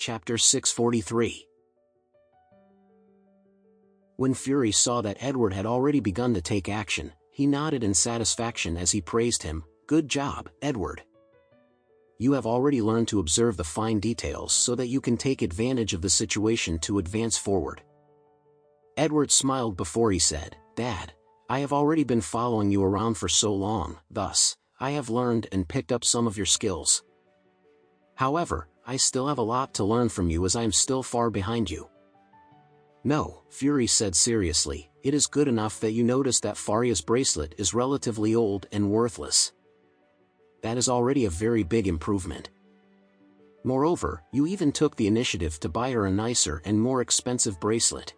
Chapter 643. When Fury saw that Edward had already begun to take action, he nodded in satisfaction as he praised him. "Good job, Edward. You have already learned to observe the fine details so that you can take advantage of the situation to advance forward." Edward smiled before he said, "Dad, I have already been following you around for so long, thus, I have learned and picked up some of your skills. However, I still have a lot to learn from you as I am still far behind you." "No," Fury said seriously, "it is good enough that you noticed that Faria's bracelet is relatively old and worthless. That is already a very big improvement. Moreover, you even took the initiative to buy her a nicer and more expensive bracelet.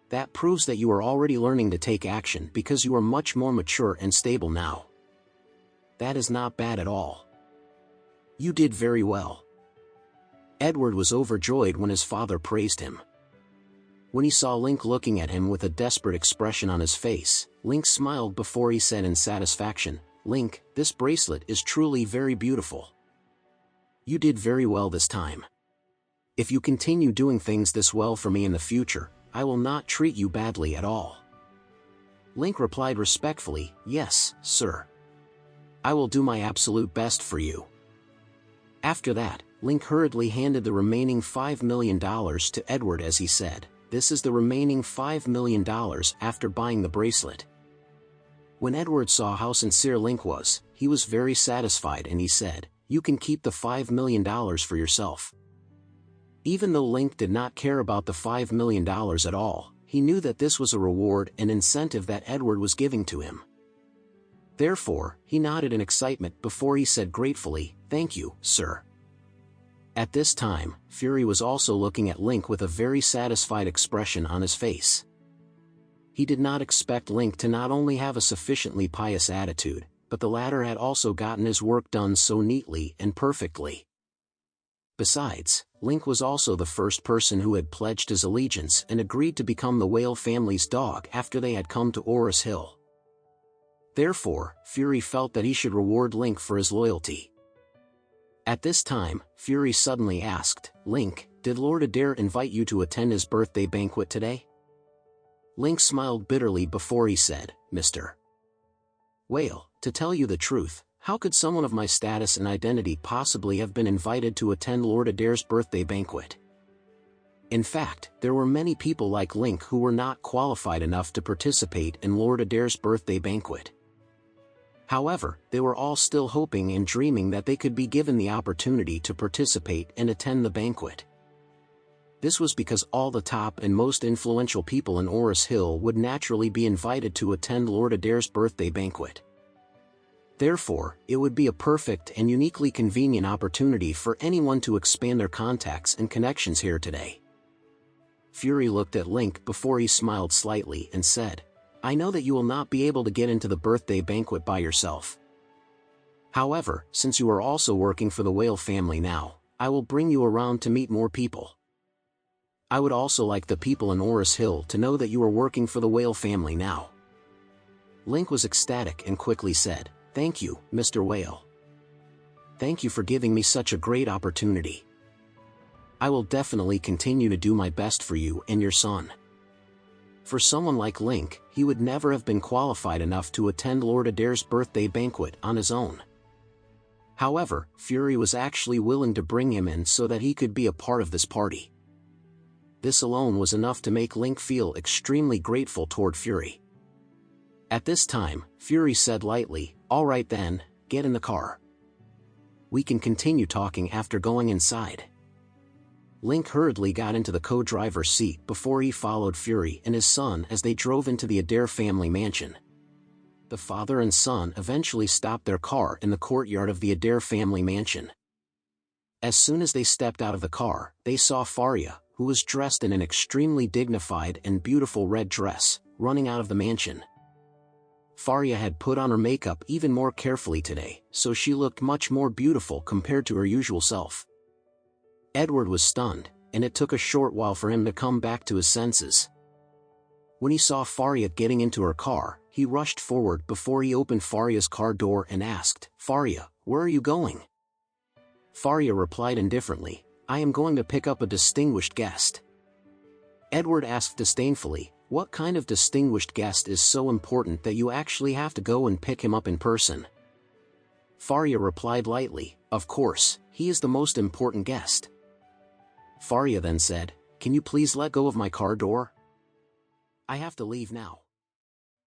That proves that you are already learning to take action because you are much more mature and stable now. That is not bad at all. You did very well." Edward was overjoyed when his father praised him. When he saw Link looking at him with a desperate expression on his face, Link smiled before he said in satisfaction, "Link, this bracelet is truly very beautiful. You did very well this time. If you continue doing things this well for me in the future, I will not treat you badly at all." Link replied respectfully, "Yes, sir. I will do my absolute best for you." After that, Link hurriedly handed the remaining $5 million to Edward as he said, "This is the remaining $5 million after buying the bracelet." When Edward saw how sincere Link was, he was very satisfied and he said, "You can keep the $5 million for yourself." Even though Link did not care about the $5 million at all, he knew that this was a reward and incentive that Edward was giving to him. Therefore, he nodded in excitement before he said gratefully, "Thank you, sir." At this time, Fury was also looking at Link with a very satisfied expression on his face. He did not expect Link to not only have a sufficiently pious attitude, but the latter had also gotten his work done so neatly and perfectly. Besides, Link was also the first person who had pledged his allegiance and agreed to become the Whale family's dog after they had come to Oris Hill. Therefore, Fury felt that he should reward Link for his loyalty. At this time, Fury suddenly asked, "Link, did Lord Adair invite you to attend his birthday banquet today?" Link smiled bitterly before he said, "Mr. Whale, to tell you the truth, how could someone of my status and identity possibly have been invited to attend Lord Adair's birthday banquet? In fact, there were many people like Link who were not qualified enough to participate in Lord Adair's birthday banquet. However, they were all still hoping and dreaming that they could be given the opportunity to participate and attend the banquet. This was because all the top and most influential people in Oris Hill would naturally be invited to attend Lord Adair's birthday banquet. Therefore, it would be a perfect and uniquely convenient opportunity for anyone to expand their contacts and connections here today." Fury looked at Link before he smiled slightly and said, "I know that you will not be able to get into the birthday banquet by yourself. However, since you are also working for the Whale family now, I will bring you around to meet more people. I would also like the people in Oris Hill to know that you are working for the Whale family now." Link was ecstatic and quickly said, "Thank you, Mr. Whale. Thank you for giving me such a great opportunity. I will definitely continue to do my best for you and your son." For someone like Link, he would never have been qualified enough to attend Lord Adair's birthday banquet on his own. However, Fury was actually willing to bring him in so that he could be a part of this party. This alone was enough to make Link feel extremely grateful toward Fury. At this time, Fury said lightly, "All right then, get in the car. We can continue talking after going inside." Link hurriedly got into the co-driver's seat before he followed Fury and his son as they drove into the Adair family mansion. The father and son eventually stopped their car in the courtyard of the Adair family mansion. As soon as they stepped out of the car, they saw Faria, who was dressed in an extremely dignified and beautiful red dress, running out of the mansion. Faria had put on her makeup even more carefully today, so she looked much more beautiful compared to her usual self. Edward was stunned, and it took a short while for him to come back to his senses. When he saw Faria getting into her car, he rushed forward before he opened Faria's car door and asked, "Faria, where are you going?" Faria replied indifferently, I am going to pick up a distinguished guest. Edward asked disdainfully, what kind of distinguished guest is so important that you actually have to go and pick him up in person? Faria replied lightly, of course, he is the most important guest. Faria then said, can you please let go of my car door? I have to leave now.